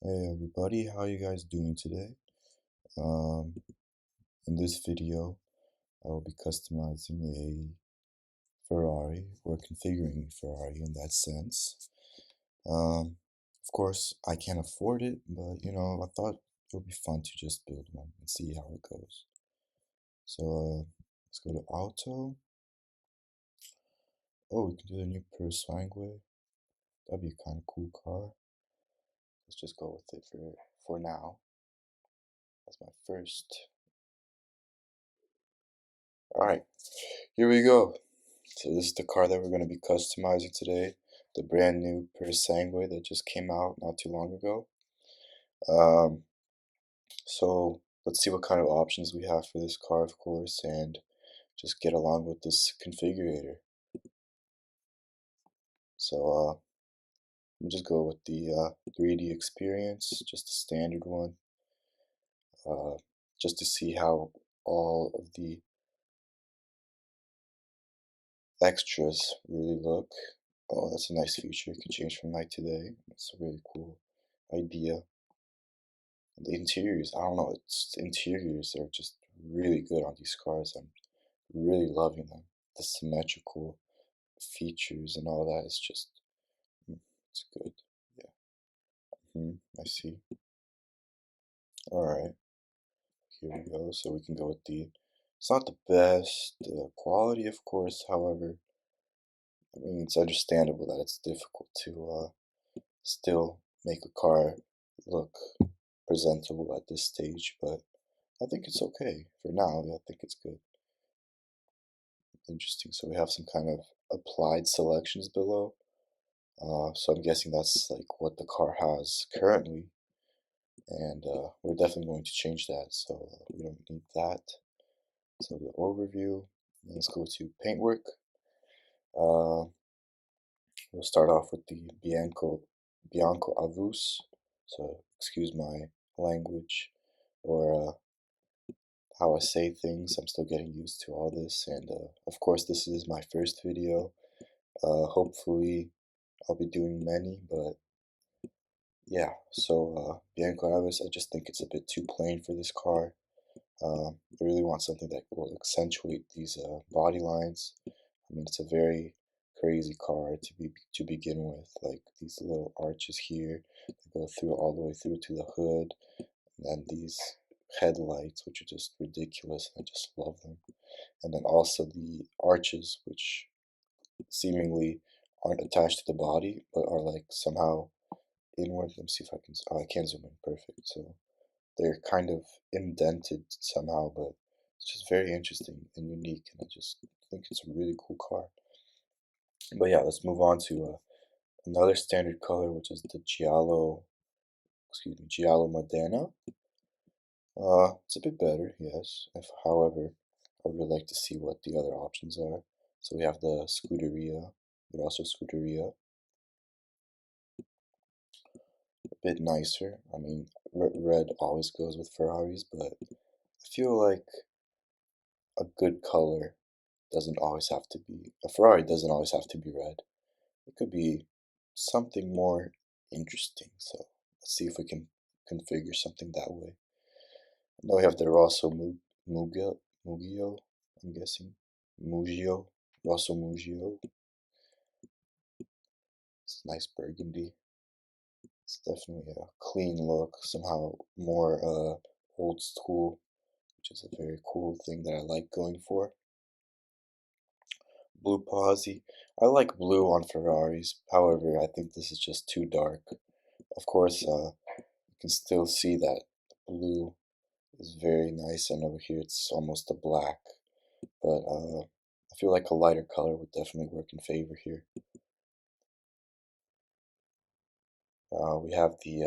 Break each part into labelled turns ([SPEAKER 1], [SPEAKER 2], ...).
[SPEAKER 1] Hey everybody, how you guys doing today? Um, in this video, I will be customizing a Ferrari or configuring a Ferrari in that sense. Of course, I can't afford it, but I thought it would be fun to just build one and see how it goes. So let's go to Auto. Oh, we can do the new Purosangue. That'd be a kind of cool car. Let's just go with it for now. That's my first. All right, here we go. So this is the car that we're going to be customizing today, the brand new Purosangue that just came out not too long ago. Um, so let's see what kind of options we have for this car, of course, and just get along with this configurator. So let me just go with the 3D experience, just the standard one, uh, just to see how all of the extras really look. Oh, that's a nice feature. It can change from night to day. That's a really cool idea. The interiors, I don't know, the interiors are just really good on these cars. I'm really loving them. The symmetrical features and all that is just, it's good. Yeah, I see. All right, here we go. So we can go with it's not the best quality, of course. However, I mean, it's understandable that it's difficult to still make a car look presentable at this stage, but I think it's okay for now. I think it's good. Interesting. So we have some kind of applied selections below. So I'm guessing that's like what the car has currently, and we're definitely going to change that. So we don't need that. So the overview. Let's go to paintwork. Uh, we'll start off with the Bianco Avus. So excuse my language or how I say things. I'm still getting used to all this, and of course, this is my first video. Hopefully, I'll be doing many, but yeah. So Bianco Avis, I just think it's a bit too plain for this car. I really want something that will accentuate these body lines. I mean, it's a very crazy car to begin with. Like these little arches here that go through all the way through to the hood, and these headlights, which are just ridiculous, and I just love them. And then also the arches, which seemingly aren't attached to the body, but are like somehow inward. Let me see if I can. Oh, I can zoom in perfect. So they're kind of indented somehow, but it's just very interesting and unique. And I just think it's a really cool car. But yeah, let's move on to another standard color, which is the Giallo. Excuse me, Giallo Modena. It's a bit better, yes. If, however, I would really like to see what the other options are. So we have the Scuderia, Rosso Scuderia, a bit nicer. I mean, red always goes with Ferraris, but I feel like a good color doesn't always have to be, a Ferrari doesn't always have to be red. It could be something more interesting. So let's see if we can configure something that way. Now we have the Rosso Mugio, I'm guessing. Mugio, Rosso Mugio. It's nice burgundy. It's definitely a clean look, somehow more old school, which is a very cool thing that I like going for. Blue Posy. I like blue on Ferraris, however, I think this is just too dark. Of course, you can still see that blue is very nice, and over here it's almost a black, but I feel like a lighter color would definitely work in favor here. We have the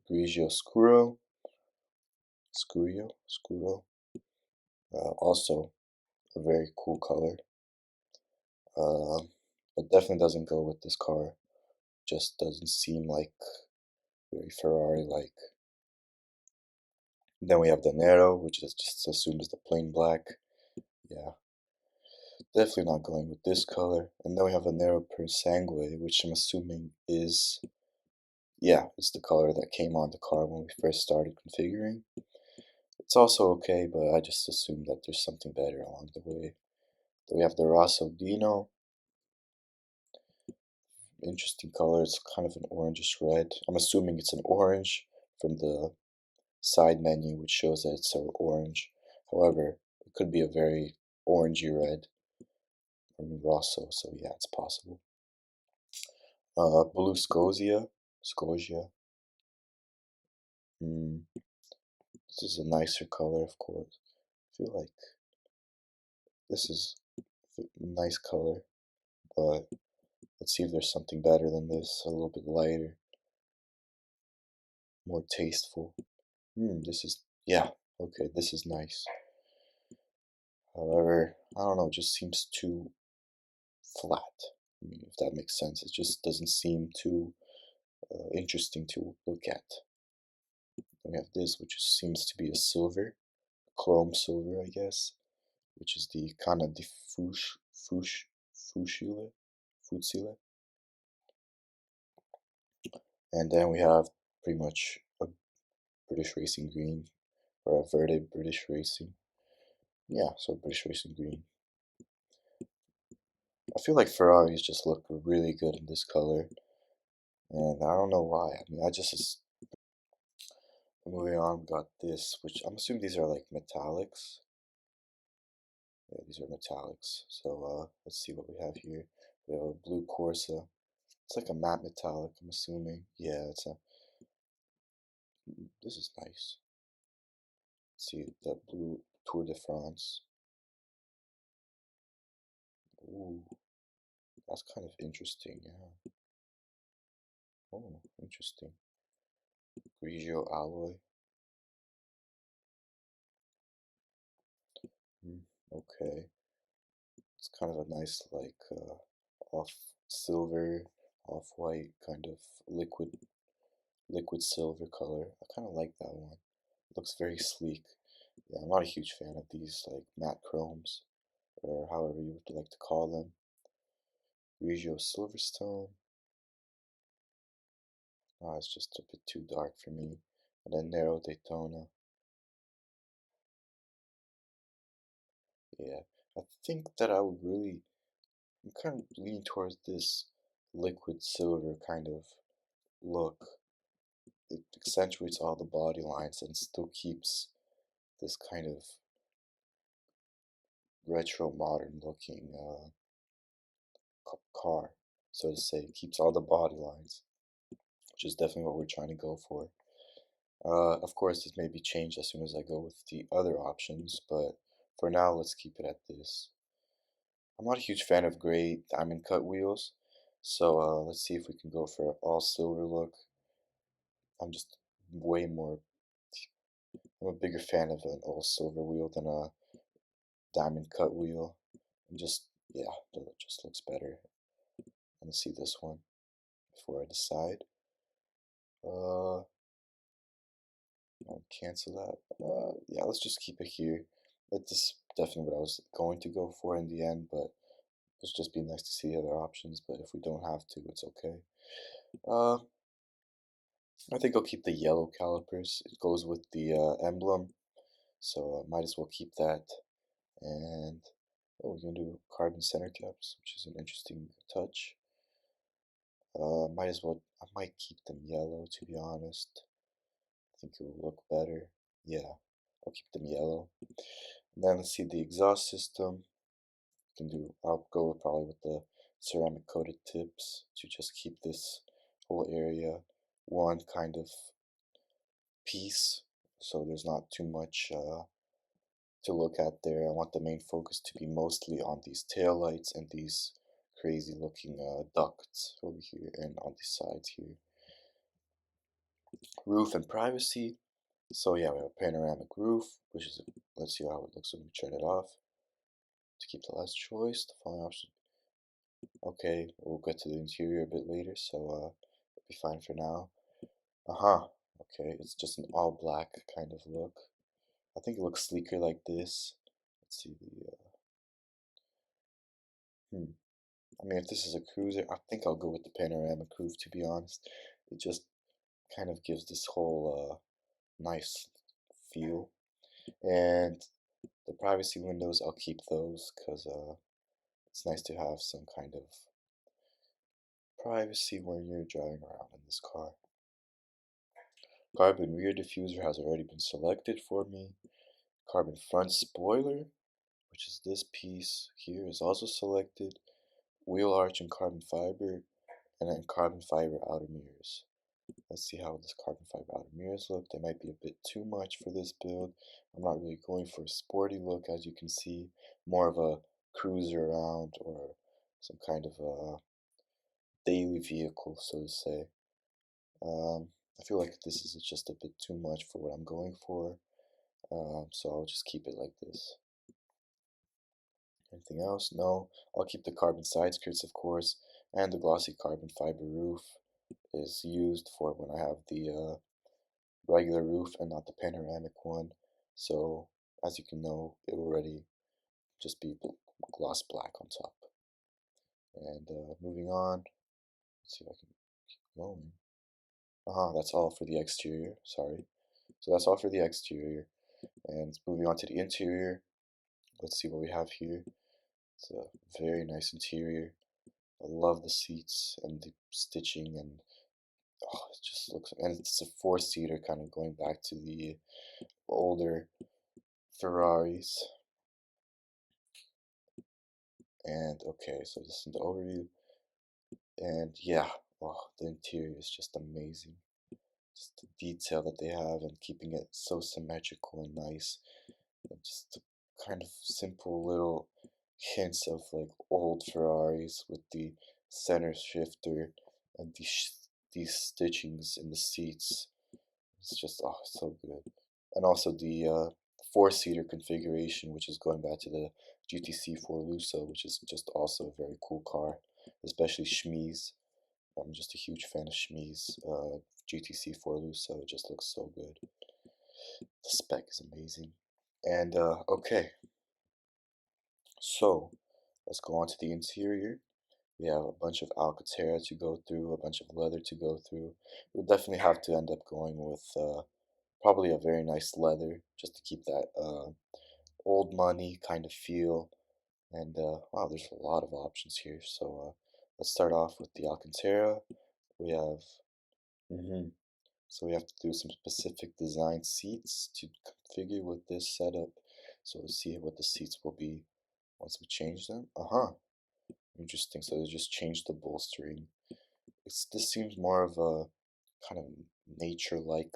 [SPEAKER 1] Grigio Scuro, also a very cool color, uh, but definitely doesn't go with this car. Just doesn't seem like very Ferrari-like. Then we have the Nero, which is just assumes the plain black. Yeah, definitely not going with this color. And then we have a Nero per Sangue, which I'm assuming is Yeah, it's the color that came on the car when we first started configuring. It's also okay, but I just assumed that there's something better along the way. Then we have the Rosso Dino. Interesting color. It's kind of an orangish red. I'm assuming it's an orange from the side menu, which shows that it's an orange. However, it could be a very orangey red from Rosso, so yeah, it's possible. Blue Scosia. Mm, this is a nicer color, of course. I feel like this is a nice color, but let's see if there's something better than this. A little bit lighter, more tasteful. This is, yeah, okay, this is nice. However, I don't know, it just seems too flat. I mean, if that makes sense, it just doesn't seem too interesting to look at. Then we have this, which seems to be a silver, chrome silver, I guess, which is the kind of the fuchile, futsile. And then we have pretty much a British Racing Green, or a Verde British Racing. Yeah, so British Racing Green. I feel like Ferraris just look really good in this color, and I don't know why. I mean, I just moving on, we got this, which I'm assuming these are like metallics. Yeah, these are metallics. So let's see what we have here. We have a blue Corsa. It's like a matte metallic, I'm assuming. Yeah, it's a. This is nice. Let's see that blue Tour de France. Ooh, that's kind of interesting. Yeah. Oh, interesting. Grigio alloy. Hmm, okay. It's kind of a nice, like, off silver, off white, kind of liquid silver color. I kind of like that one. It looks very sleek. Yeah, I'm not a huge fan of these, like, matte chromes, or however you would like to call them. Grigio Silverstone. Oh, it's just a bit too dark for me. And then Nero Daytona. Yeah, I think that I would really, I'm kind of leaning towards this liquid silver kind of look. It accentuates all the body lines and still keeps this kind of retro modern looking car, so to say. It keeps all the body lines, which is definitely what we're trying to go for. Of course, this may be changed as soon as I go with the other options, but for now, let's keep it at this. I'm not a huge fan of gray diamond cut wheels, so let's see if we can go for an all silver look. I'm just way more, I'm a bigger fan of an all silver wheel than a diamond cut wheel. And just, yeah, that just looks better. Let's see this one before I decide. Uh, I'll cancel that. Yeah, let's just keep it here. That's is definitely what I was going to go for in the end, but it'll just be nice to see other options. But if we don't have to, it's okay. Uh, I think I'll keep the yellow calipers. It goes with the emblem, so might as well keep that. And oh, we're gonna do carbon center caps, which is an interesting touch. Might as well. I might keep them yellow, to be honest. I think it will look better. Yeah, I'll keep them yellow. And then let's see the exhaust system. I'll go probably with the ceramic coated tips to just keep this whole area one kind of piece, so there's not too much to look at there. I want the main focus to be mostly on these tail lights and these crazy looking ducts over here and on the sides here. Roof and privacy. So yeah, we have a panoramic roof, which is, let's see how it looks when we turn it off. To keep the last choice, the following option. Okay, we'll get to the interior a bit later, so it'll be fine for now. Uh-huh. Okay, it's just an all black kind of look. I think it looks sleeker like this. Let's see the hmm. I mean, if this is a cruiser, I think I'll go with the panoramic roof, to be honest. It just kind of gives this whole nice feel. And the privacy windows, I'll keep those because it's nice to have some kind of privacy when you're driving around in this car. Carbon rear diffuser has already been selected for me. Carbon front spoiler, which is this piece here, is also selected. Wheel arch and carbon fiber, and then carbon fiber outer mirrors. Let's see how this carbon fiber outer mirrors look. They might be a bit too much for this build. I'm not really going for a sporty look, as you can see. More of a cruiser around or some kind of a daily vehicle, so to say. I feel like this is just a bit too much for what I'm going for, so I'll just keep it like this. Anything else? No. I'll keep the carbon side skirts, of course, and the glossy carbon fiber roof is used for when I have the regular roof and not the panoramic one. So, as you can know, it will already just be gloss black on top. And moving on, let's see if I can keep going. That's all for the exterior, sorry. So that's all for the exterior. And moving on to the interior, let's see what we have here. It's a very nice interior. I love the seats and the stitching, and oh, it just looks, and it's a four-seater, kind of going back to the older Ferraris. And okay, so this is the overview. And yeah, oh, the interior is just amazing. Just the detail that they have and keeping it so symmetrical and nice. And just the kind of simple little hints of like old Ferraris with the center shifter and these stitchings in the seats. It's just, oh, so good. And also the four-seater configuration, which is going back to the GTC Lusso, which is just also a very cool car, especially Schmee's. I'm just a huge fan of Schmee's GTC Lusso. It just looks so good. The spec is amazing. And okay, so let's go on to the interior. We have a bunch of Alcantara to go through, a bunch of leather to go through. We'll definitely have to end up going with probably a very nice leather just to keep that old money kind of feel. And wow, there's a lot of options here. So let's start off with the Alcantara. We have, mhm. So we have to do some specific design seats to configure with this setup. So let's see what the seats will be once we change them. Interesting. So they just changed the bolstering. This seems more of a kind of nature-like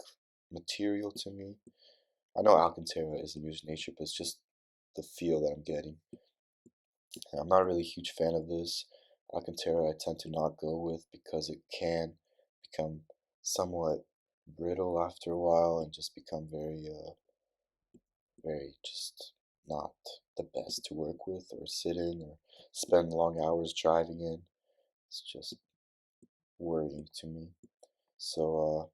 [SPEAKER 1] material to me. I know Alcantara isn't used in nature, but it's just the feel that I'm getting. And I'm not really a huge fan of this. Alcantara I tend to not go with because it can become somewhat brittle after a while and just become very just not the best to work with or sit in or spend long hours driving in. It's just worrying to me. So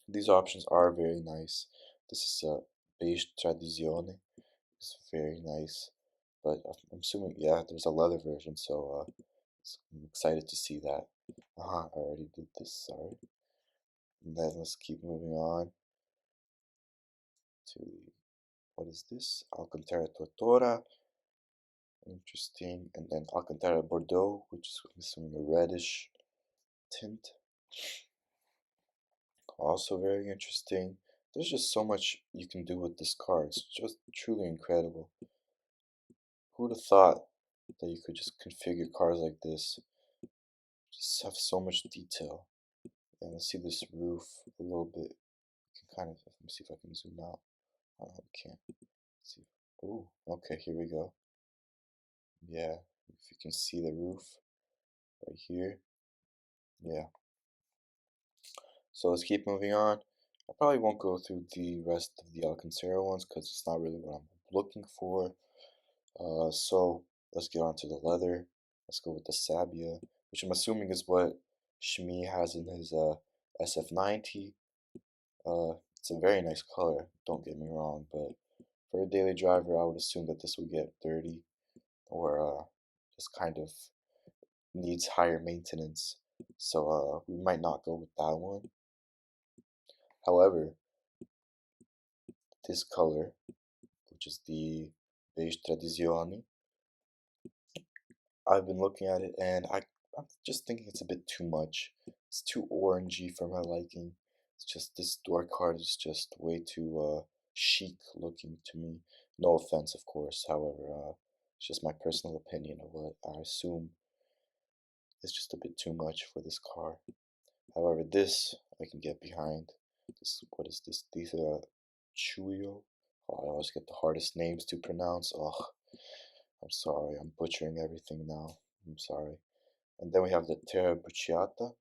[SPEAKER 1] these options are very nice. This is a beige tradizione. It's very nice, but I'm assuming, yeah, there's a leather version, so I'm excited to see that. I already did this, sorry. And then let's keep moving on to, what is this? Alcantara Tortora, interesting. And then Alcantara Bordeaux, which is, I'm assuming, a reddish tint. Also very interesting. There's just so much you can do with this car. It's just truly incredible. Who would have thought that you could just configure cars like this? Just have so much detail. And let's see this roof a little bit. You can kind of, let me see if I can zoom out. Oh, I can't. Let's see. Oh, okay, here we go. Yeah, if you can see the roof right here. Yeah. So let's keep moving on. I probably won't go through the rest of the Alcantara ones because it's not really what I'm looking for. So let's get on to the leather. Let's go with the Sabia, which I'm assuming is what Shmi has in his SF90. It's a very nice color, don't get me wrong, but for a daily driver, I would assume that this would get dirty or just kind of needs higher maintenance. So we might not go with that one. However, this color, which is the beige tradizione, I've been looking at it and I'm just thinking it's a bit too much. It's too orangey for my liking. It's just this door card is just way too chic looking to me. No offense, of course. However, it's just my personal opinion of what I assume is just a bit too much for this car. However, this I can get behind. This, what is this? These are Chuyo. Oh, I always get the hardest names to pronounce. Oh, I'm sorry. I'm butchering everything now. I'm sorry. And then we have the Terra Bruciata.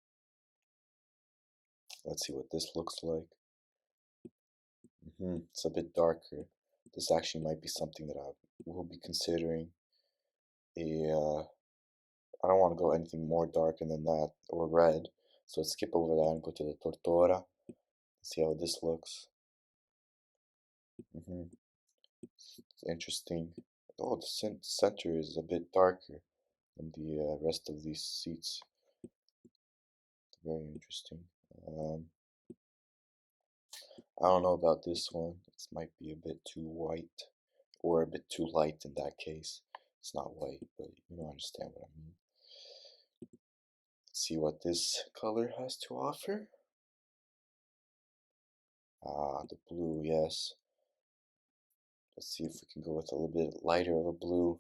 [SPEAKER 1] Let's see what this looks like. It's a bit darker. This actually might be something that I will be considering. I don't want to go anything more darker than that, or red. So let's skip over that and go to the Tortora. See how this looks. hmm It's interesting. Oh, the center is a bit darker than the rest of these seats. Very interesting. Um, I don't know about this one. This might be a bit too white, or a bit too light in that case. It's not white, but you don't understand what I mean. Let's see what this color has to offer. Ah, the blue, yes. Let's see if we can go with a little bit lighter of a blue.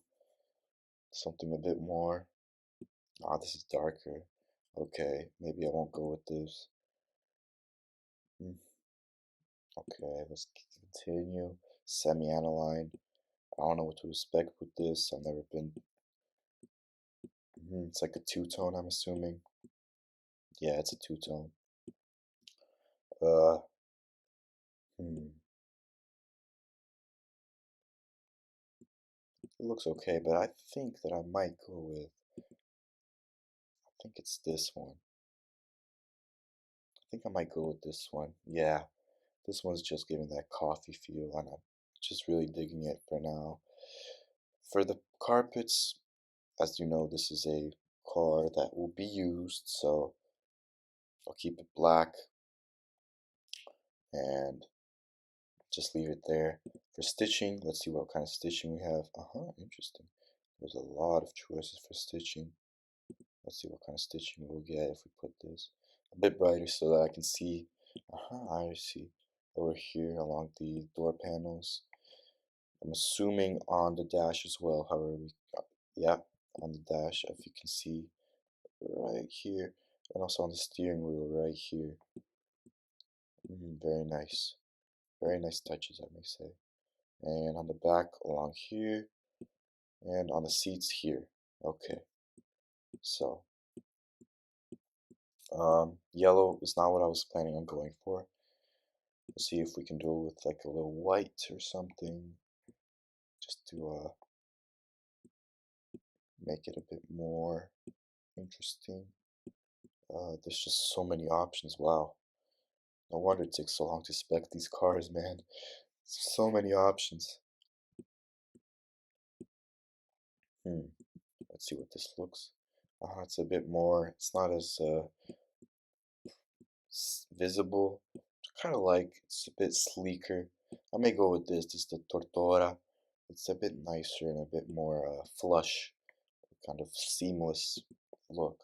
[SPEAKER 1] Something a bit more. Ah, this is darker. Okay, maybe I won't go with this. Hmm, okay, let's continue. Semi-aniline. I don't know what to expect with this. I've never been. It's like a two-tone, I'm assuming. Yeah, it's a two-tone. Uh, hmm. It looks okay, but I think that I might go with. I think it's this one. I think I might go with this one. Yeah, this one's just giving that coffee feel, and I'm just really digging it for now. For the carpets, as you know, this is a car that will be used, so I'll keep it black and just leave it there. For stitching, let's see what kind of stitching we have. Interesting. There's a lot of choices for stitching. Let's see what kind of stitching we'll get if we put this a bit brighter so that I can see. I see. Over here along the door panels. I'm assuming on the dash as well. However, yeah, on the dash, if you can see right here, and also on the steering wheel right here. Very nice. Very nice touches, I may say. And on the back along here, and on the seats here. Okay, so yellow is not what I was planning on going for. Let's see if we can do it with like a little white or something, just to make it a bit more interesting. There's just so many options. Wow, no wonder it takes so long to spec these cars, man. So many options. Hmm. Let's see what this looks. It's a bit more. It's not as visible. Kind of like it's a bit sleeker. I may go with this. This is the Tortora. It's a bit nicer and a bit more flush, kind of seamless look.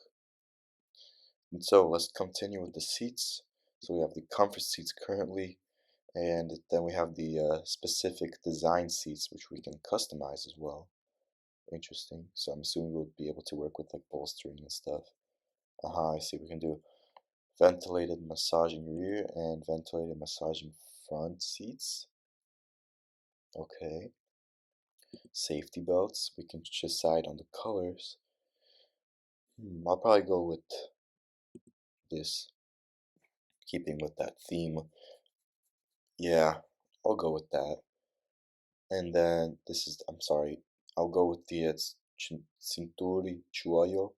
[SPEAKER 1] And so let's continue with the seats. So we have the comfort seats currently, and then we have the specific design seats, which we can customize as well. Interesting. So I'm assuming we'll be able to work with like bolstering and stuff. I see. We can do ventilated massaging rear and ventilated massaging front seats. Okay. Safety belts. We can decide on the colors. I'll probably go with this, keeping with that theme. Yeah, I'll go with that. And then this is, I'm sorry, I'll go with the Cinturi Chuayo.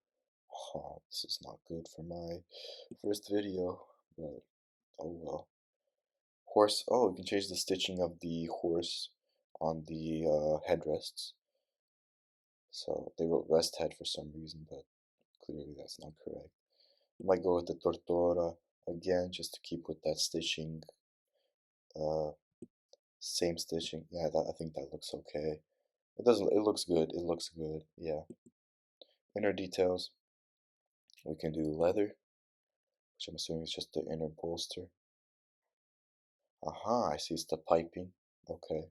[SPEAKER 1] Oh, this is not good for my first video, but oh well. Horse, oh, you can change the stitching of the horse on the headrests. So they wrote rest head for some reason, but clearly that's not correct. I might go with the Tortora. again, just to keep with that stitching, uh, same stitching. Yeah, I think that looks okay. It doesn't, it looks good. It looks good. Yeah. Inner details, we can do leather, which I'm assuming is just the inner bolster. Aha, I see it's the piping. Okay,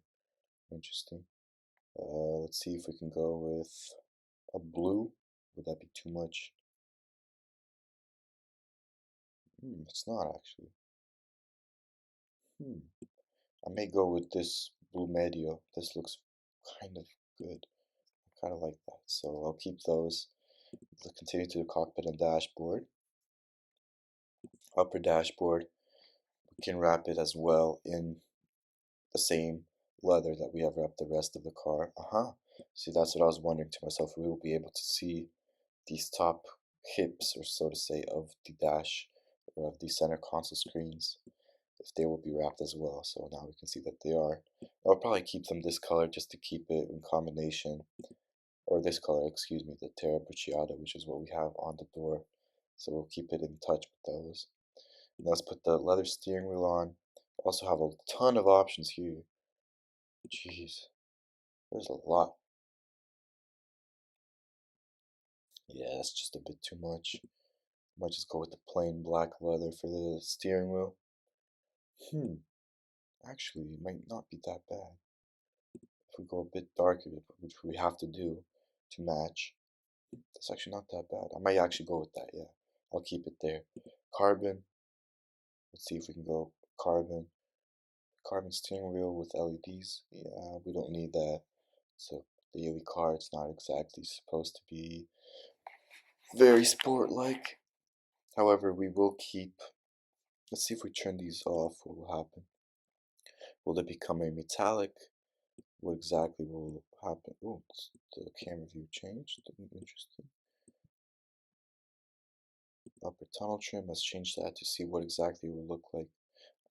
[SPEAKER 1] interesting. Let's see if we can go with a blue. Would that be too much? It's not actually. Hmm. I may go with this blue medio. This looks kind of good. I kind of like that. So I'll keep those. Let's continue to the cockpit and dashboard. Upper dashboard, we can wrap it as well in the same leather that we have wrapped the rest of the car. See, that's what I was wondering to myself. We will be able to see these top hips, or so to say, of the dash or of the center console screens, if they will be wrapped as well. So now we can see that they are. I'll probably keep them this color just to keep it in combination, or this color, excuse me, the Terra Bruciata, which is what we have on the door. So we'll keep it in touch with those. Now let's put the leather steering wheel on. Also have a ton of options here. Jeez, there's a lot. Yeah, that's just a bit too much. Might just go with the plain black leather for the steering wheel. Hmm, actually, it might not be that bad. If we go a bit darker, which we have to do to match, that's actually not that bad. I might actually go with that, yeah. I'll keep it there. Carbon, let's see if we can go carbon. Carbon steering wheel with LEDs. Yeah, we don't need that. So daily car, it's not exactly supposed to be very sport-like. However, we will keep. Let's see if we turn these off. What will happen? Will it become a metallic? What exactly will happen? Oh, the camera view changed. Interesting. Upper tunnel trim. Let's change that to see what exactly it will look like.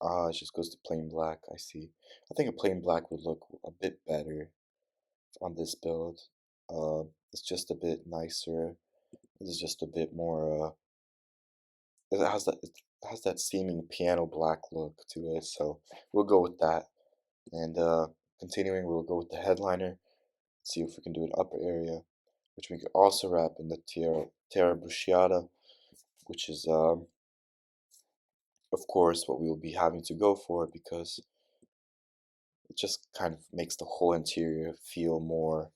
[SPEAKER 1] Ah, it just goes to plain black. I see. I think a plain black would look a bit better on this build. It's just a bit nicer. It's just a bit more. It has that seeming piano black look to it. So we'll go with that. And continuing, we'll go with the headliner. See if we can do an upper area, which we could also wrap in the Terra Bruciata, which is, of course, what we will be having to go for because it just kind of makes the whole interior feel more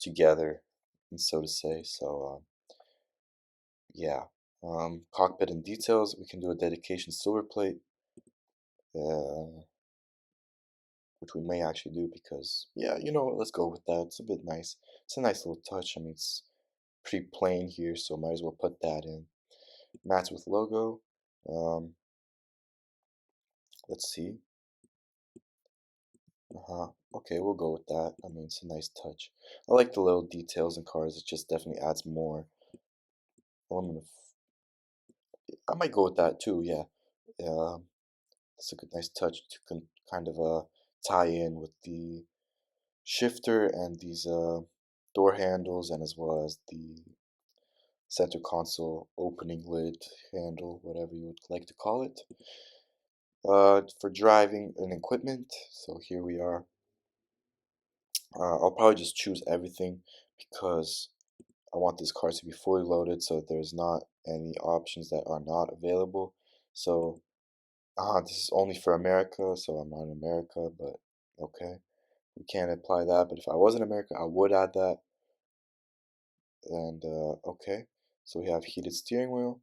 [SPEAKER 1] together, and so to say. So, yeah. Cockpit and details, we can do a dedication silver plate, uh, which we may actually do because, yeah, let's go with that. It's a bit nice. It's a nice little touch. I mean, it's pretty plain here, so might as well put that in. Mats with logo. Um, let's see. Okay, we'll go with that. I mean, it's a nice touch. I like the little details in cars. It just definitely adds more element of. I might go with that too. Yeah, that's a good, nice touch to kind of tie in with the shifter and these door handles, and as well as the center console opening lid handle, whatever you would like to call it. For driving and equipment. So here we are. I'll probably just choose everything because I want this car to be fully loaded so there's not any options that are not available. So, this is only for America, so I'm not in America, but okay. We can't apply that, but if I was in America, I would add that. And, okay. So we have heated steering wheel.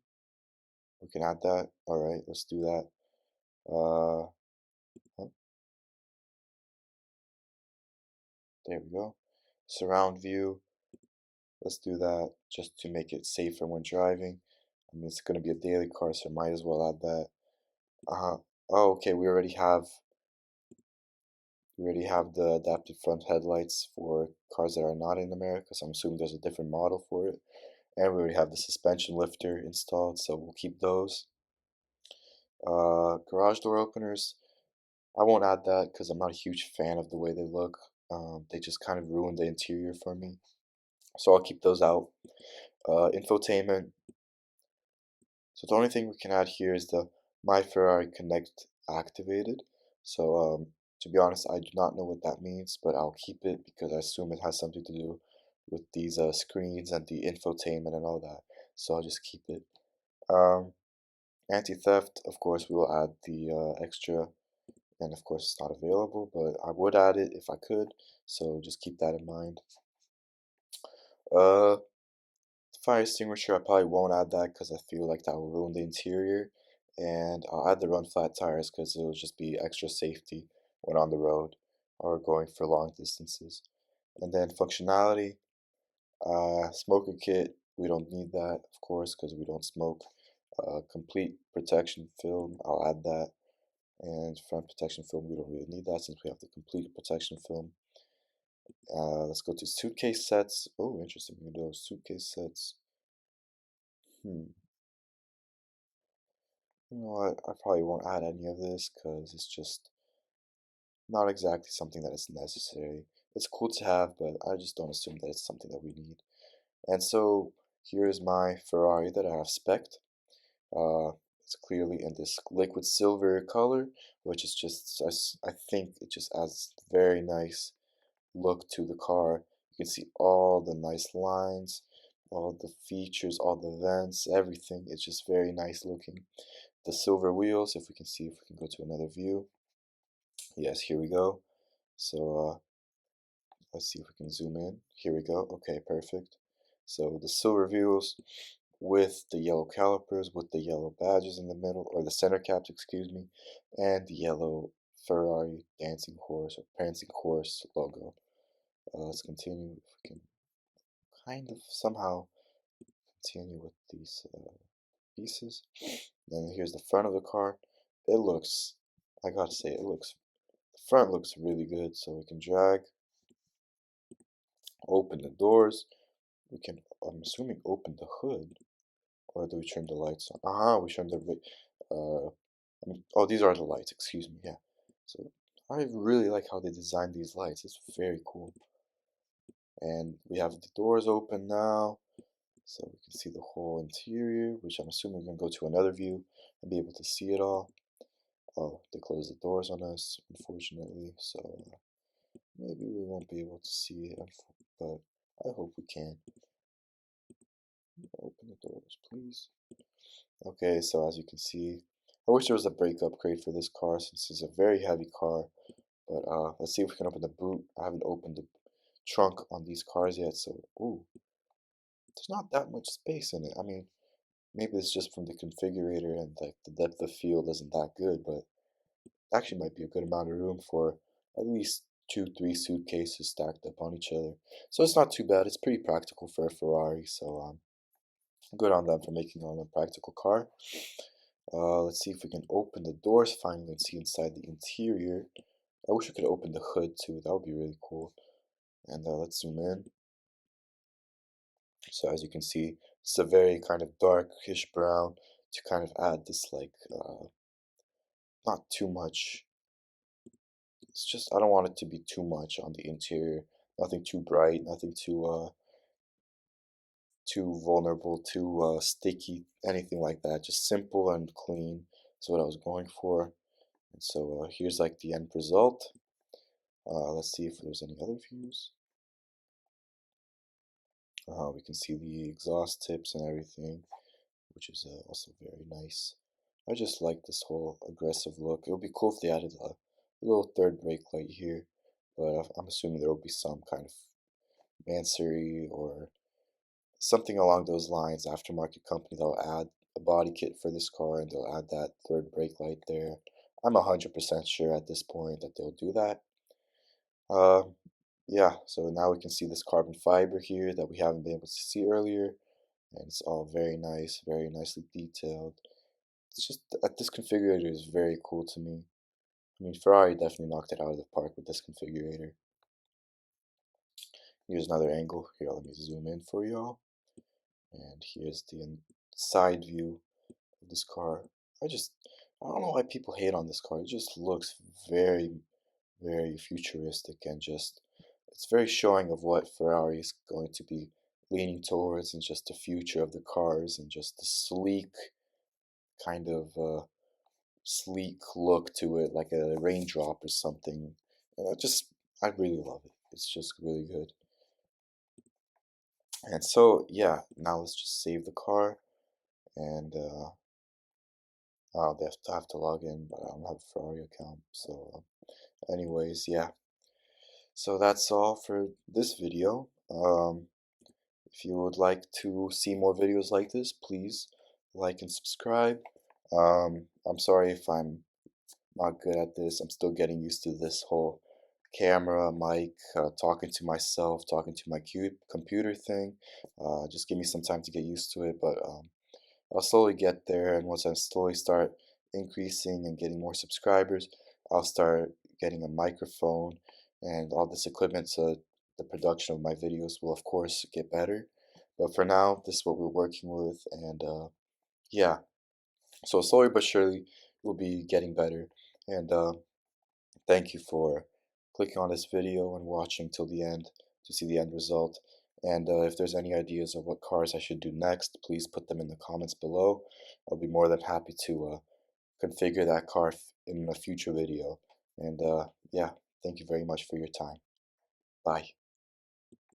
[SPEAKER 1] We can add that. All right, let's do that. Huh, there we go. Surround view. Let's do that just to make it safer when driving. I mean, it's going to be a daily car, so might as well add that. Uh-huh. Oh, okay, we already have the adaptive front headlights for cars that are not in America, so I'm assuming there's a different model for it. And we already have the suspension lifter installed, so we'll keep those. Garage door openers, I won't add that because I'm not a huge fan of the way they look. They just kind of ruin the interior for me, so I'll keep those out. Infotainment, So the only thing we can add here is the My Ferrari Connect activated. So to be honest, I do not know what that means, but I'll keep it because I assume it has something to do with these screens and the infotainment and all that. So I'll just keep it. Um, Anti-theft, of course, we will add the extra, and of course it's not available, but I would add it if I could. So just keep that in mind. Uh, Fire extinguisher, I probably won't add that because I feel like that will ruin the interior. And I'll add the run flat tires because it'll just be extra safety when on the road or going for long distances. And then functionality, smoker kit, we don't need that, of course, because we don't smoke. Complete protection film, I'll add that. And front protection film, we don't really need that since we have the complete protection film. Let's go to suitcase sets. Oh, interesting. We do suitcase sets. Hmm. You know what? I probably won't add any of this because it's just not exactly something that is necessary. It's cool to have, but I just don't assume that it's something that we need. And so here is my Ferrari that I have spec'd. Uh, it's clearly in this liquid silver color, which is just, I think it just adds very nice look to the car. You can see all the nice lines, all the features, all the vents, everything. It's just very nice looking. The silver wheels, if we can see if we can go to another view. Yes, here we go. So let's see if we can zoom in. Here we go. Okay, perfect. So the silver wheels with the yellow calipers, with the yellow badges in the middle, or the center caps, excuse me, and the yellow Ferrari dancing horse or prancing horse logo. Let's continue if we can kind of somehow continue with these pieces. Then here's the front of the car. It looks, I gotta say, the front looks really good. So we can drag, open the doors. We can, I'm assuming, open the hood. Or do we turn the lights on? We turn the, oh, these are the lights, excuse me, yeah. So I really like how they designed these lights. It's very cool. And we have the doors open now. So we can see the whole interior, which I'm assuming we're going to go to another view and be able to see it all. Oh, they closed the doors on us, unfortunately, so maybe we won't be able to see it, but I hope we can. Open the doors, please. Okay, so as you can see, I wish there was a brake upgrade for this car since it's a very heavy car, but let's see if we can open the boot. I haven't opened the trunk on these cars yet, so, ooh, there's not that much space in it. I mean, maybe it's just from the configurator and like the depth of field isn't that good, but actually might be a good amount of room for at least 2, 3 suitcases stacked up on each other. So it's not too bad. It's pretty practical for a Ferrari. So good on them for making on a practical car. Let's see if we can open the doors finally and see inside the interior. I wish we could open the hood too. That would be really cool. And let's zoom in. So as you can see, it's a very kind of darkish brown to kind of add this like not too much. It's just I don't want it to be too much on the interior. Nothing too bright, nothing too vulnerable, too sticky, anything like that. Just simple and clean is what I was going for. And so here's like the end result. Let's see if there's any other views. We can see the exhaust tips and everything, which is also very nice. I just like this whole aggressive look. It would be cool if they added a little third brake light here, but I'm assuming there will be some kind of Mansory or something along those lines, aftermarket company that'll add a body kit for this car and they'll add that third brake light there. I'm 100% sure at this point that they'll do that. Uh, yeah, so now we can see this carbon fiber here that we haven't been able to see earlier, and it's all very nice, very nicely detailed. It's just that this configurator is very cool to me. I mean, Ferrari definitely knocked it out of the park with this configurator. Here's another angle. Here, let me zoom in for y'all. And here's the side view of this car. I don't know why people hate on this car. It just looks very, very futuristic and just, it's very showing of what Ferrari is going to be leaning towards and just the future of the cars and just the sleek, kind of sleek look to it, like a raindrop or something. I really love it. It's just really good. And so, yeah, now let's just save the car. And I have to log in, but I don't have a Ferrari account. So, anyways, yeah. So that's all for this video. If you would like to see more videos like this, please like and subscribe. I'm sorry if I'm not good at this. I'm still getting used to this whole camera, mic, talking to myself, talking to my computer thing. Just give me some time to get used to it, but I'll slowly get there. And once I slowly start increasing and getting more subscribers, I'll start getting a microphone and all this equipment so the production of my videos will, of course, get better. But for now, this is what we're working with, and yeah. So slowly but surely, we'll be getting better. And thank you for clicking on this video and watching till the end to see the end result. And if there's any ideas of what cars I should do next, please put them in the comments below. I'll be more than happy to configure that car in a future video. And yeah, thank you very much for your time. Bye.